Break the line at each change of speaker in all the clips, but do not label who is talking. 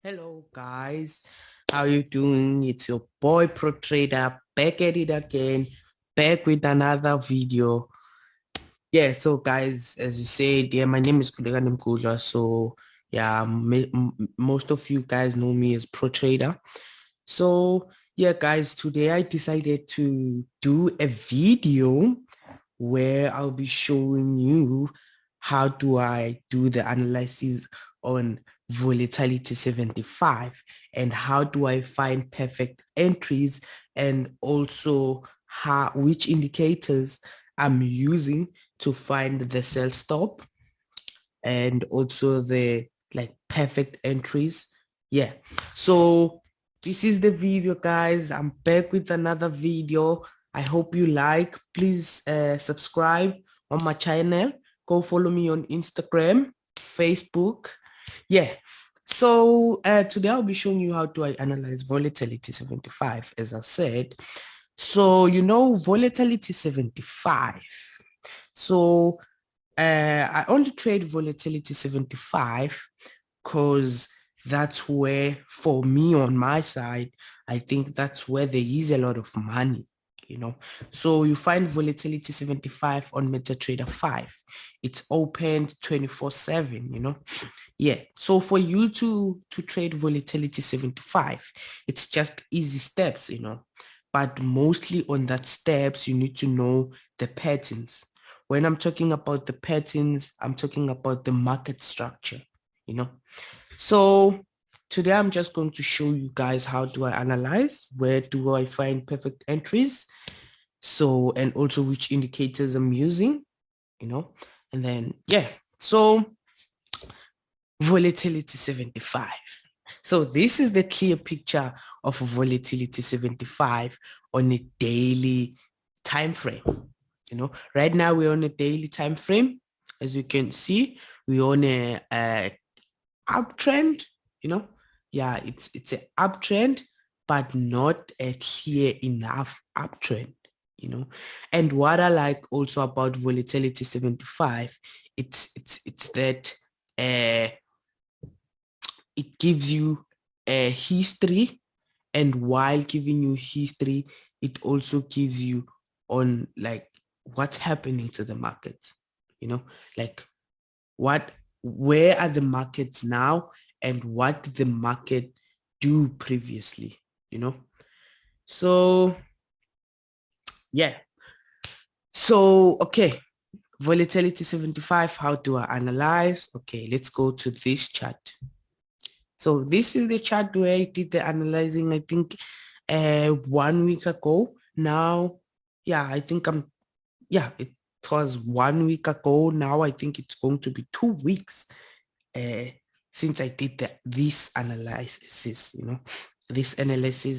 Hello guys, how you doing? It's your boy Pro Trader back at it again, back with another video. Yeah, so guys, as you said, yeah, my name is Kulegani Mkudla. So yeah, most of you guys know me as Pro Trader. So yeah, guys, today I decided to do a video where I'll be showing you how do I do the analysis on volatility 75 and how do I find perfect entries, and also which indicators I'm using to find the sell stop and also the like perfect entries. Yeah, so this is the video, guys. I'm back with another video. I hope you like. Please subscribe on my channel. Go follow me on Instagram, Facebook. Yeah, so today I'll be showing you how to analyze volatility 75, as I said. So volatility 75. So I only trade volatility 75 because that's where, for me on my side, I think that's where there is a lot of money. So you find volatility 75 on MetaTrader 5. It's opened 24/7. Yeah. So for you to trade volatility 75, it's just easy steps. But mostly on that steps, you need to know the patterns. When I'm talking about the patterns, I'm talking about the market structure. So today I'm just going to show you guys how do I analyze, where do I find perfect entries, so, and also which indicators I'm using, and then, yeah. So volatility 75. So this is the clear picture of volatility 75 on a daily time frame. Right now we're on a daily time frame. As you can see, we're on a uptrend. you know yeah, it's an uptrend, but not a clear enough uptrend. And what I like also about volatility 75, it's that uh it gives you a history, and while giving you history, it also gives you on like what's happening to the market. Like what where are the markets now, and what did the market do previously. So yeah, so okay, volatility 75, how do I analyze? Okay, let's go to this chart. So this is the chart where I did the analyzing, I think 1 week ago now. Yeah, I think it was 1 week ago. Now I think it's going to be 2 weeks uh, since I did this analysis.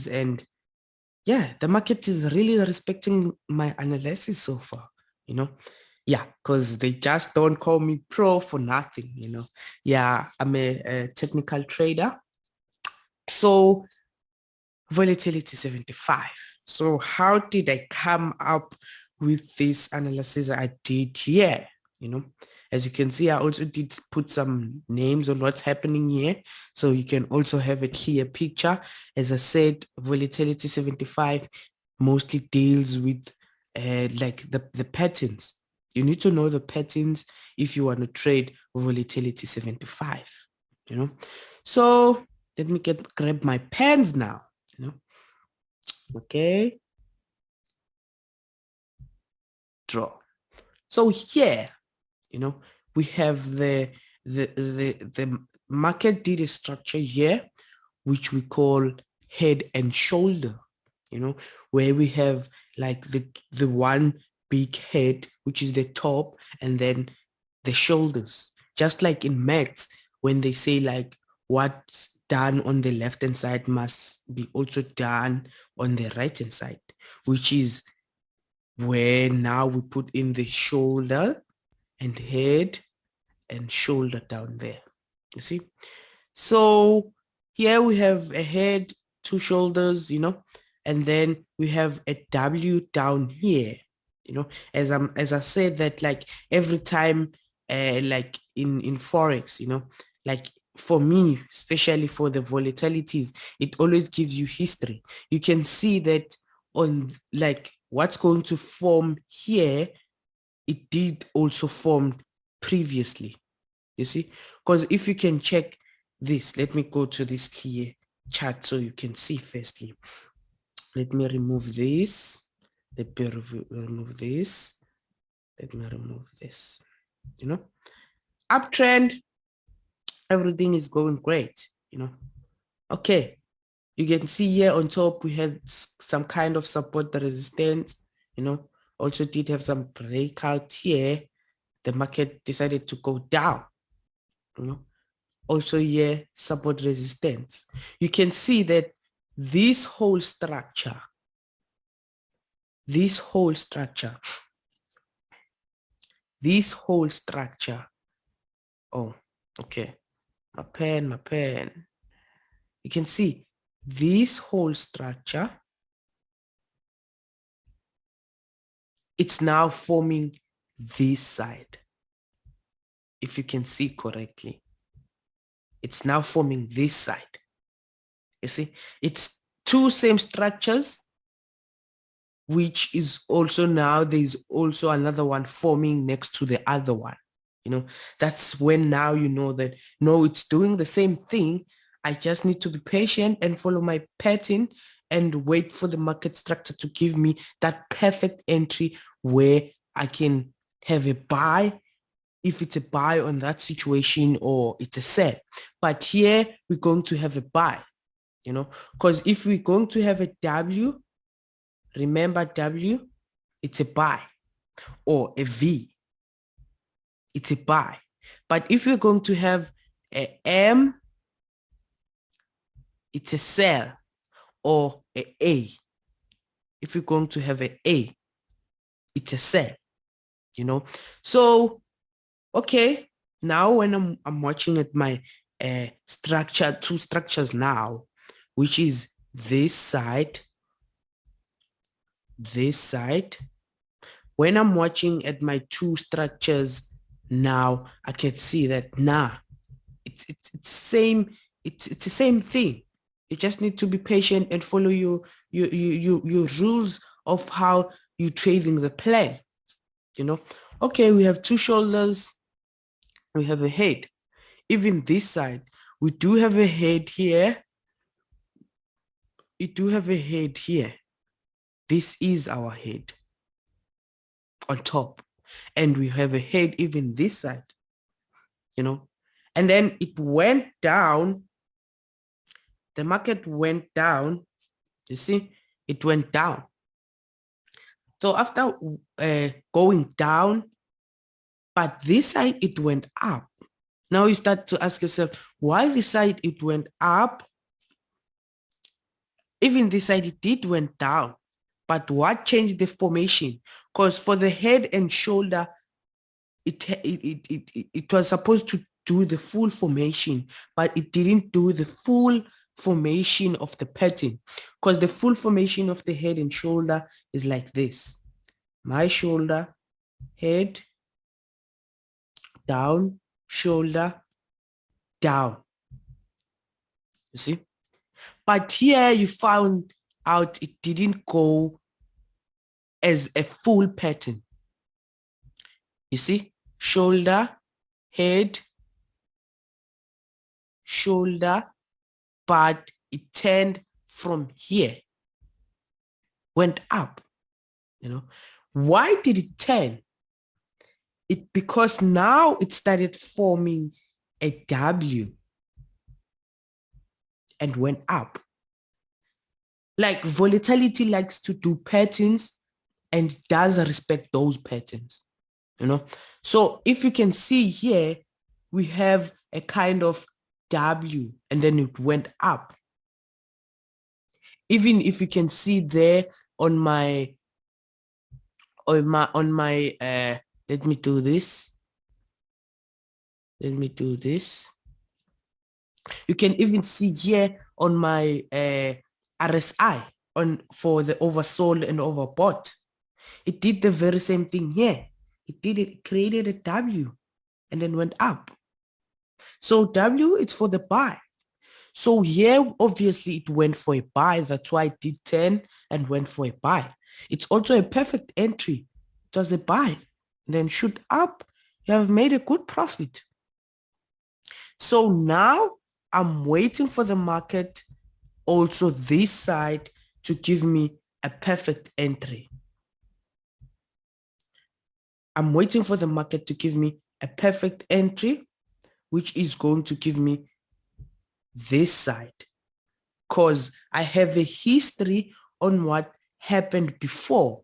And yeah, the market is really respecting my analysis so far, you know. Yeah, because they just don't call me pro for nothing. Yeah, I'm a technical trader. So volatility 75. So how did I come up with this analysis I did here? You know, as you can see, I also did put some names on what's happening here, so you can also have a clear picture. As I said, volatility 75 mostly deals with like the patterns. You need to know the patterns if you want to trade volatility 75. You know, so let me grab my pens now. Okay, draw. So here, we have the market did a structure here, which we call head and shoulder, where we have like the one big head, which is the top, and then the shoulders. Just like in maths, when they say like what's done on the left hand side must be also done on the right hand side, which is where now we put in the shoulder and head and shoulder down there. You see? So here we have a head, two shoulders, and then we have a W down here. As I said that, like every time like in forex, like for me, especially for the volatilities, it always gives you history. You can see that on like what's going to form here, it did also form previously. You see, because if you can check this, let me go to this clear chart so you can see firstly. Let me remove this. Let me remove this. Let me remove this. You know, uptrend, everything is going great. You know, okay. You can see here on top, we had some kind of support, the resistance, you know, also did have some breakout here. The market decided to go down, you know, also here, support resistance. You can see that this whole structure, this whole structure, oh, okay, my pen. You can see this whole structure, it's now forming this side. If you can see correctly, it's now forming this side. You see, it's two same structures, which is also now there's also another one forming next to the other one. You know, that's when now you know that, no, it's doing the same thing. I just need to be patient and follow my pattern and wait for the market structure to give me that perfect entry where I can have a buy if it's a buy on that situation or it's a sell. But here we're going to have a buy, you know, because if we're going to have a W, remember W, it's a buy, or a V, it's a buy. But if we're going to have a M, it's a sell, or a A. If you're going to have an A, it's a sell, you know. So, okay, now when I'm watching at my structure, two structures now, which is this side, when I'm watching at my two structures now, I can see that it's the same thing. You just need to be patient and follow your rules of how you're trading the plan. You know, okay, we have two shoulders, we have a head. Even this side, we do have a head here. We do have a head here. This is our head on top, and we have a head even this side, you know, and then it went down. The market went down. You see, it went down. So after going down, but this side it went up. Now you start to ask yourself, why this side it went up? Even this side it did went down. But what changed the formation? Because for the head and shoulder, it was supposed to do the full formation, but it didn't do the full formation of the pattern, because the full formation of the head and shoulder is like this. My shoulder, head, down, shoulder, down. You see? But here you found out it didn't go as a full pattern. You see? Shoulder, head, shoulder, but it turned from here, went up. You know, why did it turn? Because now it started forming a W and went up. Like volatility likes to do patterns and does respect those patterns, you know. So if you can see here, we have a kind of W and then it went up. Even if you can see there on my let me do this. Let me do this. You can even see here on my RSI for the oversold and overbought. It did the very same thing here. It created a W and then went up. So W, it's for the buy. So here, obviously, it went for a buy. That's why it did 10 and went for a buy. It's also a perfect entry. It was a buy. Then shoot up. You have made a good profit. So now I'm waiting for the market, also this side, to give me a perfect entry. I'm waiting for the market to give me a perfect entry, which is going to give me this side, because I have a history on what happened before.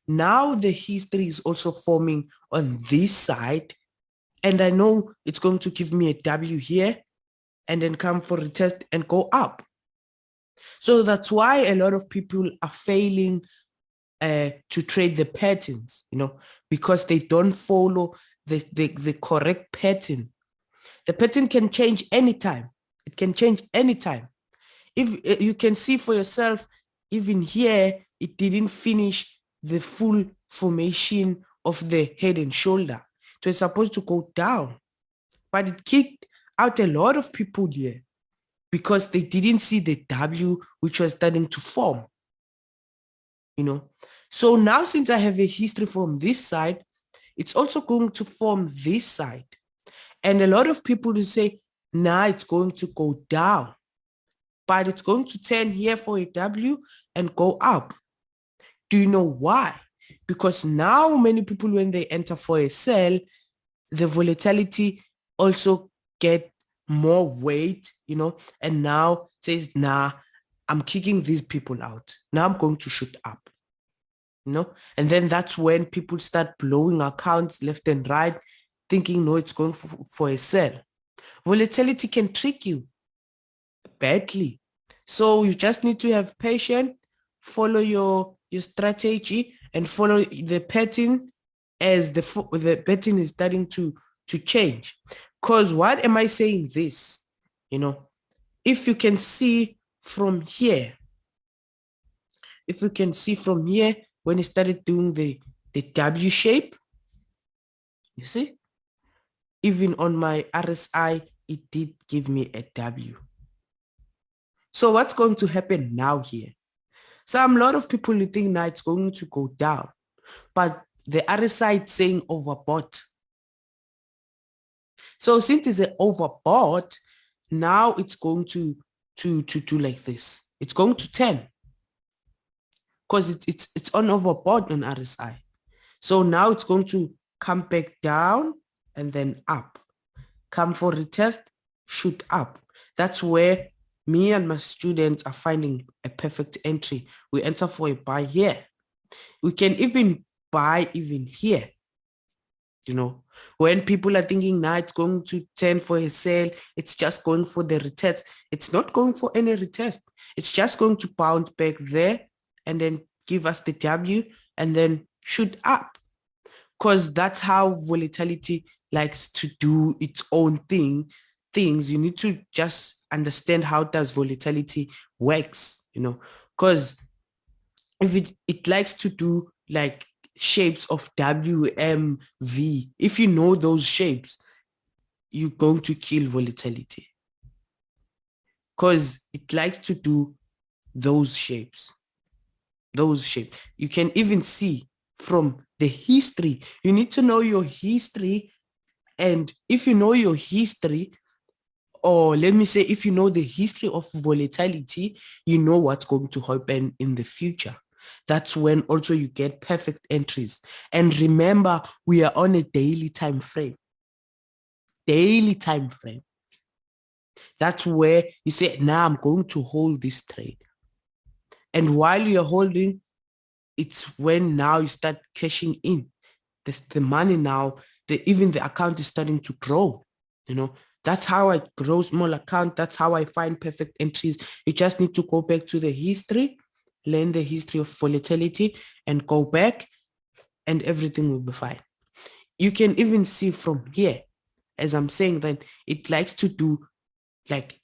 Now the history is also forming on this side, and I know it's going to give me a W here and then come for a test and go up. So that's why a lot of people are failing to trade the patterns, because they don't follow the correct pattern. The pattern can change anytime. It can change anytime. If you can see for yourself, even here, it didn't finish the full formation of the head and shoulder. It was supposed to go down, but it kicked out a lot of people here because they didn't see the W, which was starting to form. So now, since I have a history from this side, it's also going to form this side. And a lot of people will say, nah, it's going to go down, but it's going to turn here for a W and go up. Do you know why? Because now many people, when they enter for a sell, the volatility also get more weight, and now says, nah, I'm kicking these people out. Now I'm going to shoot up. And then that's when people start blowing accounts left and right, thinking, no, it's going for a sell. Volatility can trick you badly. So you just need to have patience, follow your strategy, and follow the pattern as the pattern is starting to change. Because what am I saying this? If you can see from here, when it started doing the W shape, you see, even on my RSI, it did give me a W. So what's going to happen now here? So a lot of people think now it's going to go down, but the RSI is saying overbought. So since it's an overbought, now it's going to do like this. It's going to 10 because it's on overbought on RSI. So now it's going to come back down and then up. Come for retest, shoot up. That's where me and my students are finding a perfect entry. We enter for a buy here. We can even buy even here. When people are thinking now it's going to turn for a sale, it's just going for the retest. It's not going for any retest. It's just going to bounce back there and then give us the W and then shoot up. Because that's how volatility likes to do its own things. You need to just understand how does volatility works, because if it likes to do like shapes of WMV, if you know those shapes, you're going to kill volatility because it likes to do those shapes. You can even see from the history. You need to know your history. And if you know your history, or let me say, if you know the history of volatility, you know what's going to happen in the future. That's when also you get perfect entries. And remember, we are on a daily time frame. That's where you say, now I'm going to hold this trade. And while you're holding, it's when now you start cashing in. The money now, even the account is starting to grow. That's how I grow small account. That's how I find perfect entries. You just need to go back to the history, learn the history of volatility, and go back, and everything will be fine. You can even see from here, as I'm saying, that it likes to do like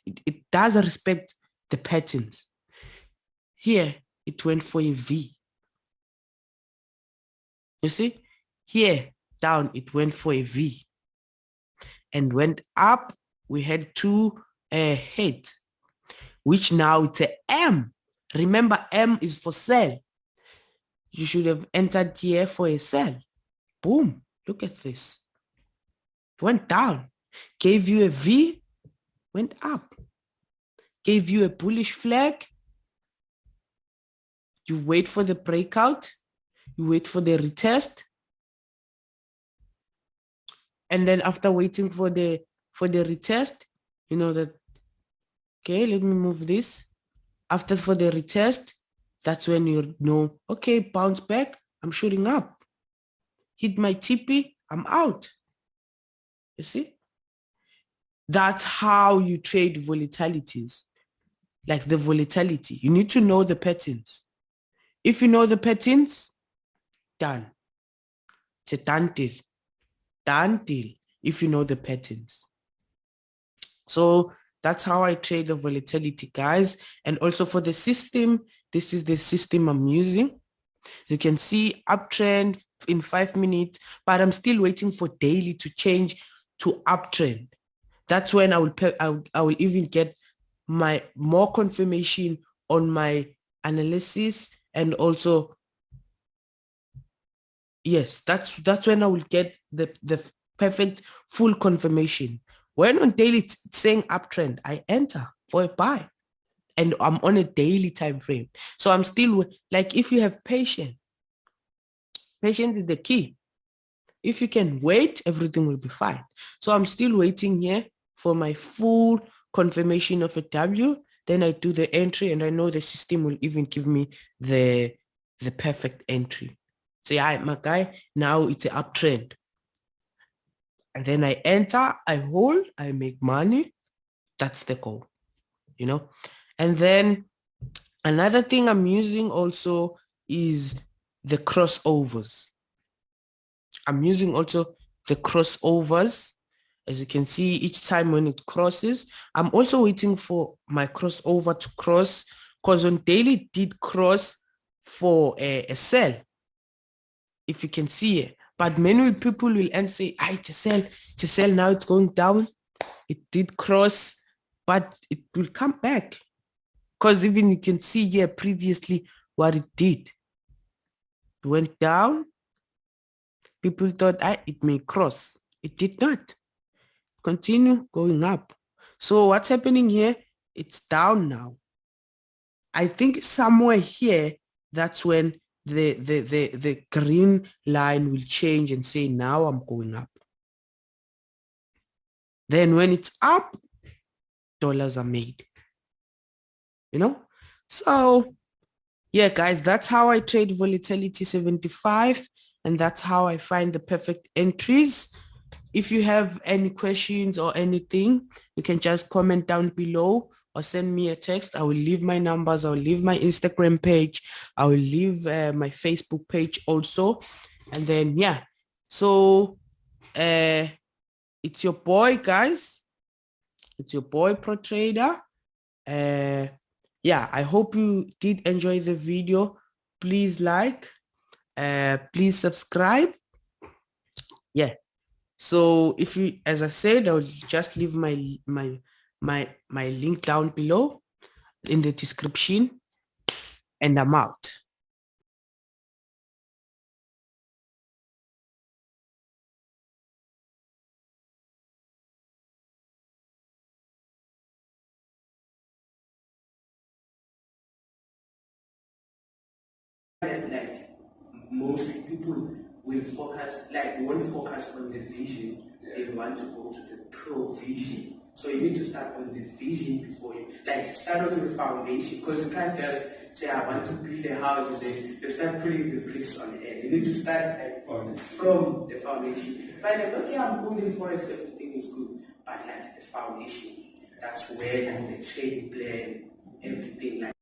it does respect the patterns. Here, it went for a V. You see, here down, it went for a V. and went up. We had two heads, which now it's a M. Remember, M is for sell. You should have entered here for a sell. Boom. Look at this. Went down. Gave you a V, went up. Gave you a bullish flag. You wait for the breakout. You wait for the retest. And then after waiting for the retest, you know that, okay, let me move this. After for the retest, that's when you know, okay, bounce back, I'm shooting up. Hit my TP, I'm out. You see? That's how you trade volatilities. Like the volatility. You need to know the patterns. If you know the patterns, done. It's a done deal. Done deal if you know the patterns. So that's how I trade the volatility, guys. And also for the system, this is the system I'm using. You can see uptrend in 5 minutes, but I'm still waiting for daily to change to uptrend. That's when I will even get my more confirmation on my analysis, and also, yes, that's when I will get the perfect full confirmation. When on daily it's saying uptrend, I enter for a buy, and I'm on a daily time frame. So I'm still, like, if you have patience is the key. If you can wait, everything will be fine. So I'm still waiting here for my full confirmation of a W. Then I do the entry, and I know the system will even give me the perfect entry. So yeah, my guy, now it's an uptrend. And then I enter, I hold, I make money. That's the goal, you know? And then another thing I'm using also is the crossovers. I'm using also the crossovers. As you can see, each time when it crosses, I'm also waiting for my crossover to cross, because on daily it did cross for a sell, if you can see it. But many people will and say, it's a sell, now it's going down. It did cross, but it will come back. Because even you can see here previously what it did. It went down. People thought it may cross. It did not. Continue going up. So what's happening here? It's down now. I think somewhere here, that's when the green line will change and say, now I'm going up. Then when it's up, dollars are made. You know? So yeah, guys, that's how I trade volatility 75, and that's how I find the perfect entries. If you have any questions or anything, you can just comment down below or send me a text. I will leave my numbers. I will leave my Instagram page. I will leave my Facebook page also. And then, yeah. So it's your boy, guys. It's your boy, Pro Trader. Yeah, I hope you did enjoy the video. Please like, please subscribe. Yeah. So if you, as I said, I'll just leave my link down below in the description, and I'm out. Like most people will focus, like won't focus on the vision. They want to go to the provision. So you need to start on the vision before you, like, start on the foundation, because you can't just say I want to build a house and then you start putting the bricks on it. You need to start like from the foundation. Find out, okay, I'm good in forex, everything is good, but like the foundation, that's where like the trading plan, everything like